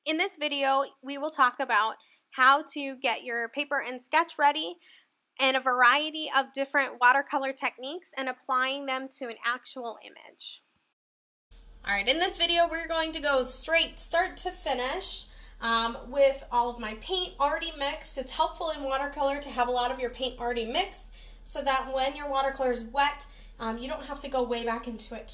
In this video, we will talk about how to get your paper and sketch ready and a variety of different watercolor techniques and applying them to an actual image. Alright, in this video we're going to go straight start to finish with all of my paint already mixed. It's helpful in watercolor to have a lot of your paint already mixed so that when your watercolor is wet, you don't have to go way back into it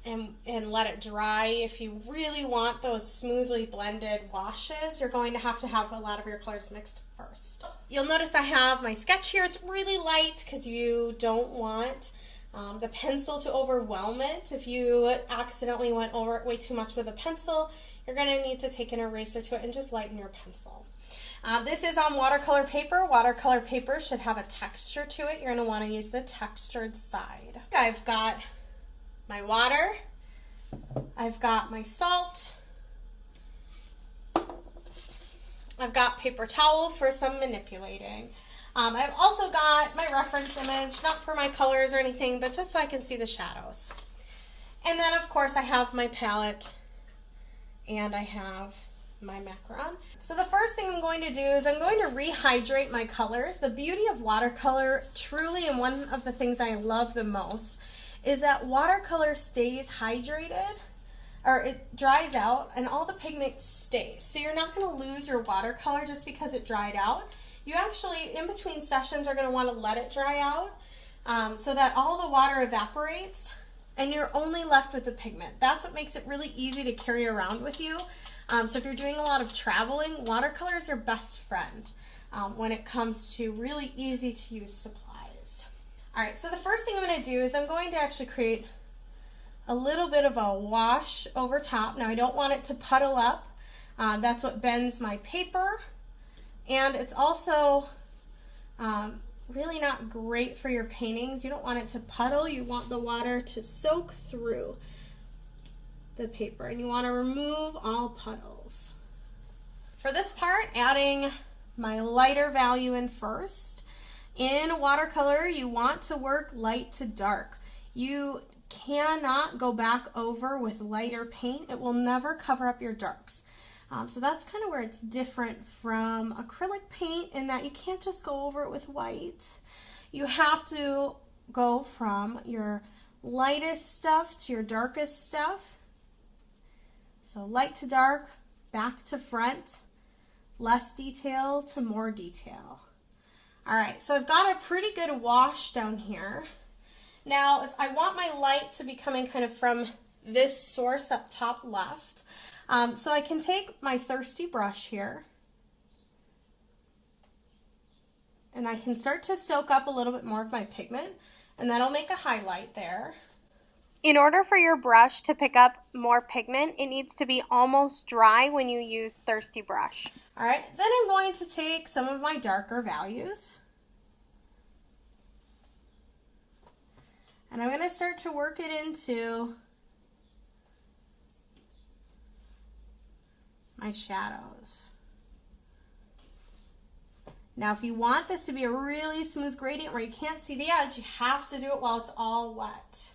and let it dry. If you really want those smoothly blended washes, you're going to have a lot of your colors mixed first. You'll notice I have my sketch here. It's really light because you don't want the pencil to overwhelm it. If you accidentally went over it way too much with a pencil, you're going to need to take an eraser to it and just lighten your pencil. This is on watercolor paper. Watercolor paper should have a texture to it. You're going to want to use the textured side. I've got my water, I've got my salt, I've got paper towel for some manipulating. I've also got my reference image, not for my colors or anything, but just so I can see the shadows. And then of course I have my palette and I have my macaron. So the first thing I'm going to do is I'm going to rehydrate my colors. The beauty of watercolor, truly, and one of the things I love the most, is that watercolor stays hydrated, or it dries out and all the pigment stays. So you're not going to lose your watercolor just because it dried out. You actually, in between sessions, are going to want to let it dry out so that all the water evaporates and you're only left with the pigment. That's what makes it really easy to carry around with you. So if you're doing a lot of traveling, watercolor is your best friend when it comes to really easy to use supplies. Alright, so the first thing I'm going to do is I'm going to actually create a little bit of a wash over top. Now I don't want it to puddle up. That's what bends my paper. And it's also really not great for your paintings. You don't want it to puddle. You want the water to soak through the paper. And you want to remove all puddles. For this part, adding my lighter value in first. In watercolor, you want to work light to dark. You cannot go back over with lighter paint. It will never cover up your darks. So that's kind of where it's different from acrylic paint in that you can't just go over it with white. You have to go from your lightest stuff to your darkest stuff. So light to dark, back to front, less detail to more detail. Alright, so I've got a pretty good wash down here. Now, if I want my light to be coming kind of from this source up top left, so I can take my thirsty brush here, and I can start to soak up a little bit more of my pigment, and that'll make a highlight there. In order for your brush to pick up more pigment, it needs to be almost dry when you use thirsty brush. Alright, then I'm going to take some of my darker values. And I'm going to start to work it into my shadows. Now if you want this to be a really smooth gradient where you can't see the edge, you have to do it while it's all wet.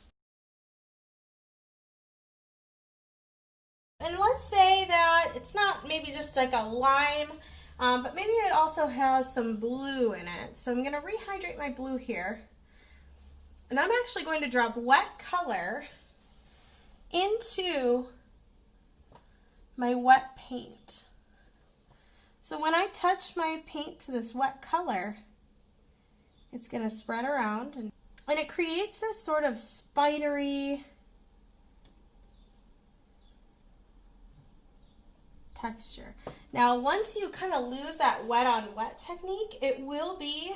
And let's say that it's not maybe just like a lime, but maybe it also has some blue in it. So I'm going to rehydrate my blue here. And I'm actually going to drop wet color into my wet paint. So when I touch my paint to this wet color, it's going to spread around and it creates this sort of spidery texture. Now once you kind of lose that wet on wet technique, it will be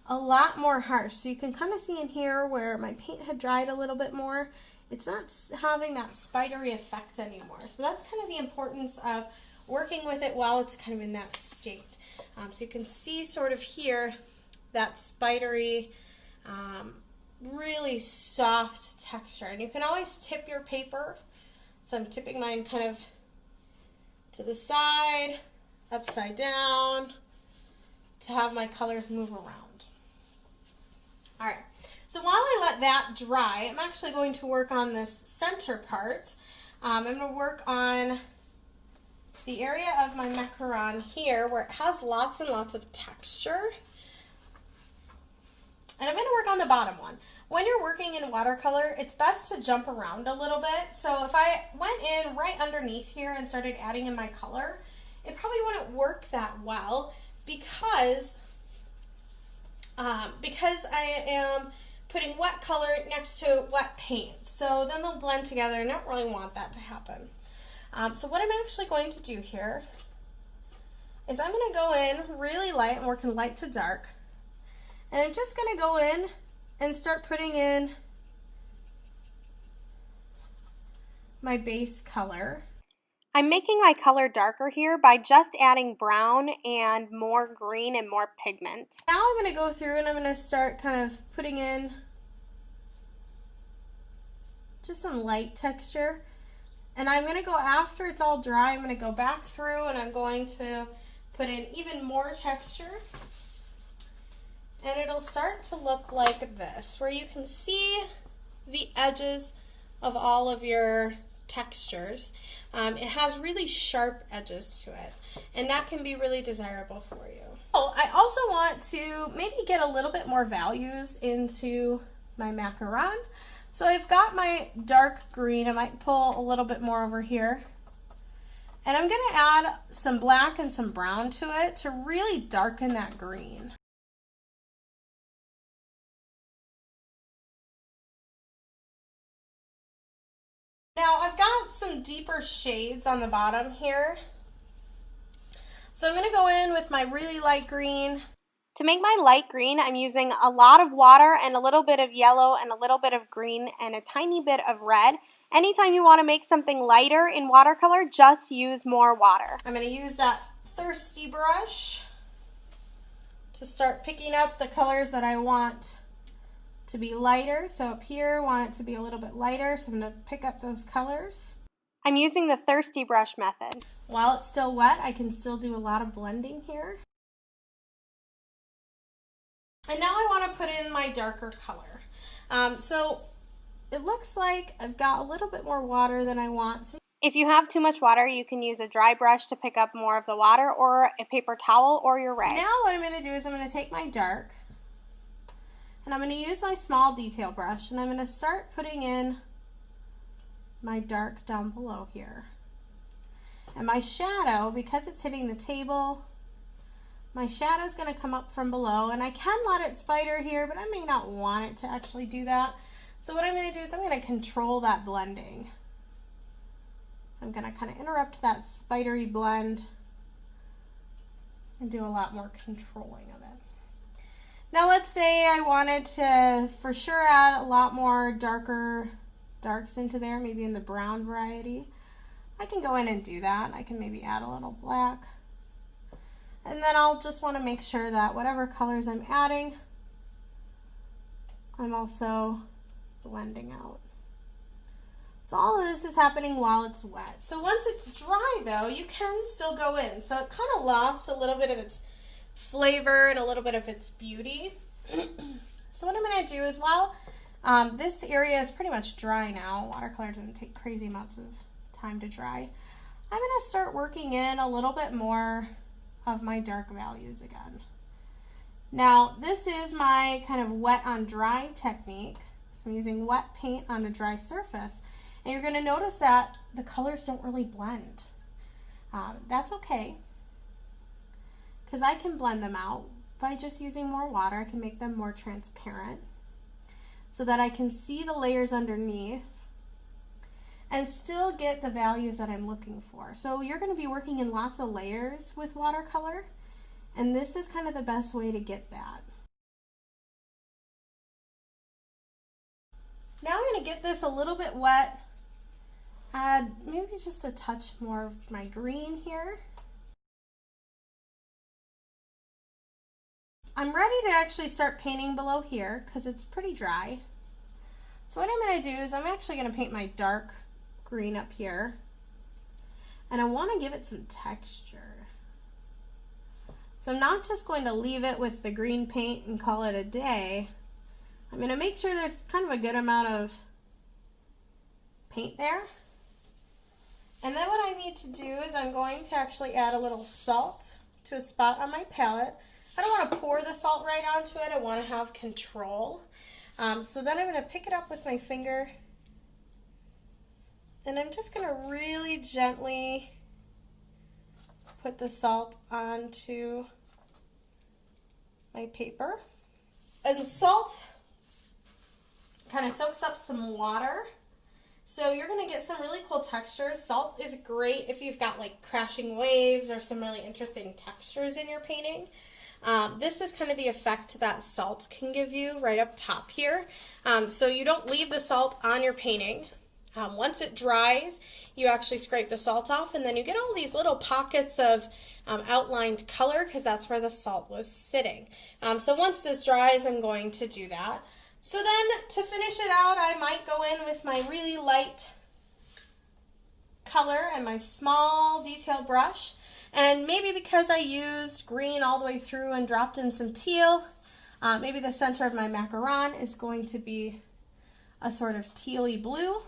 a lot more harsh. So you can kind of see in here where my paint had dried a little bit more, it's not having that spidery effect anymore. So that's kind of the importance of working with it while it's kind of in that state. So you can see sort of here that spidery, really soft texture. And you can always tip your paper. So I'm tipping mine kind of to the side, upside down, to have my colors move around. Alright, so while I let that dry, I'm actually going to work on this center part. I'm going to work on the area of my macaron here where it has lots and lots of texture. And I'm going to work on the bottom one. When you're working in watercolor, it's best to jump around a little bit. So if I went in right underneath here and started adding in my color, it probably wouldn't work that well because I am putting wet color next to wet paint. So then they'll blend together, and I don't really want that to happen. So what I'm actually going to do here is I'm going to go in really light. I'm working light to dark. And I'm just going to go in and start putting in my base color. I'm making my color darker here by just adding brown and more green and more pigment. Now I'm going to go through and I'm going to start kind of putting in just some light texture. And I'm going to go, after it's all dry, I'm going to go back through and I'm going to put in even more texture. And it'll start to look like this, where you can see the edges of all of your textures. It has really sharp edges to it, and that can be really desirable for you. Oh, I also want to maybe get a little bit more values into my macaron. So I've got my dark green. I might pull a little bit more over here. And I'm going to add some black and some brown to it to really darken that green. Now I've got some deeper shades on the bottom here. So I'm going to go in with my really light green. To make my light green, I'm using a lot of water and a little bit of yellow and a little bit of green and a tiny bit of red. Anytime you want to make something lighter in watercolor, just use more water. I'm going to use that thirsty brush to start picking up the colors that I want to be lighter. So up here, I want it to be a little bit lighter, so I'm going to pick up those colors. I'm using the thirsty brush method. While it's still wet, I can still do a lot of blending here. And now I want to put in my darker color. So it looks like I've got a little bit more water than I want to. If you have too much water, you can use a dry brush to pick up more of the water, or a paper towel, or your rag. Now what I'm going to do is I'm going to take my dark, and I'm going to use my small detail brush, and I'm going to start putting in my dark down below here. And my shadow, because it's hitting the table, my shadow is going to come up from below, and I can let it spider here, but I may not want it to actually do that. So what I'm going to do is I'm going to control that blending. So I'm going to kind of interrupt that spidery blend and do a lot more controlling of it. Now let's say I wanted to for sure add a lot more darks into there, maybe in the brown variety. I can go in and do that. I can maybe add a little black. And then I'll just want to make sure that whatever colors I'm adding, I'm also blending out. So all of this is happening while it's wet. So once it's dry though, you can still go in. So it kind of lost a little bit of its flavor and a little bit of its beauty. So what I'm going to do is, while this area is pretty much dry now, watercolor doesn't take crazy amounts of time to dry, I'm going to start working in a little bit more of my dark values again. Now this is my kind of wet on dry technique. So I'm using wet paint on a dry surface, and you're going to notice that the colors don't really blend. That's okay, because I can blend them out by just using more water. I can make them more transparent so that I can see the layers underneath and still get the values that I'm looking for. So you're going to be working in lots of layers with watercolor, and this is kind of the best way to get that. Now I'm going to get this a little bit wet, add maybe just a touch more of my green here. I'm ready to actually start painting below here because it's pretty dry. So what I'm going to do is I'm actually going to paint my dark green up here, and I want to give it some texture. So I'm not just going to leave it with the green paint and call it a day. I'm going to make sure there's kind of a good amount of paint there, And then what I need to do is I'm going to actually add a little salt to a spot on my palette. I don't want to pour the salt right onto it. I want to have control. So then I'm going to pick it up with my finger, and I'm just going to really gently put the salt onto my paper. And salt kind of soaks up some water, so you're going to get some really cool textures. Salt is great if you've got like crashing waves or some really interesting textures in your painting. This is kind of the effect that salt can give you right up top here. So you don't leave the salt on your painting. Once it dries, you actually scrape the salt off, and then you get all these little pockets of outlined color because that's where the salt was sitting. So once this dries, I'm going to do that. So then to finish it out, I might go in with my really light color and my small detail brush. And maybe because I used green all the way through and dropped in some teal, maybe the center of my macaron is going to be a sort of tealy blue.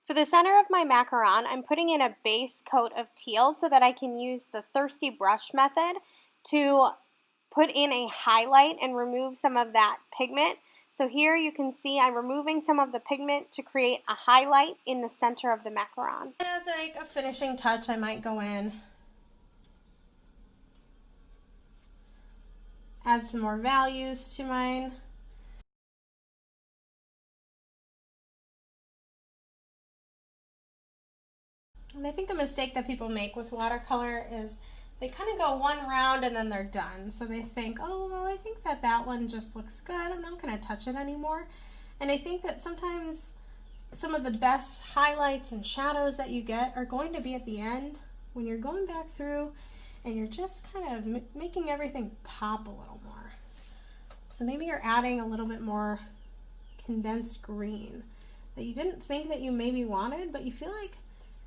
For the center of my macaron, I'm putting in a base coat of teal so that I can use the thirsty brush method to put in a highlight and remove some of that pigment. So here you can see I'm removing some of the pigment to create a highlight in the center of the macaron. As like a finishing touch, I might go in, add some more values to mine. And I think a mistake that people make with watercolor is they kind of go one round and then they're done. So they think, oh, well, I think that one just looks good. I'm not going to touch it anymore. And I think that sometimes some of the best highlights and shadows that you get are going to be at the end when you're going back through and you're just kind of making everything pop a little more. So maybe you're adding a little bit more condensed green that you didn't think that you maybe wanted, but you feel like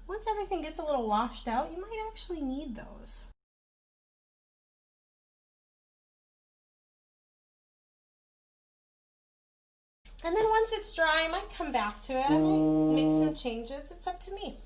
once everything gets a little washed out, you might actually need those. And then once it's dry, I might come back to it. I might make some changes. It's up to me.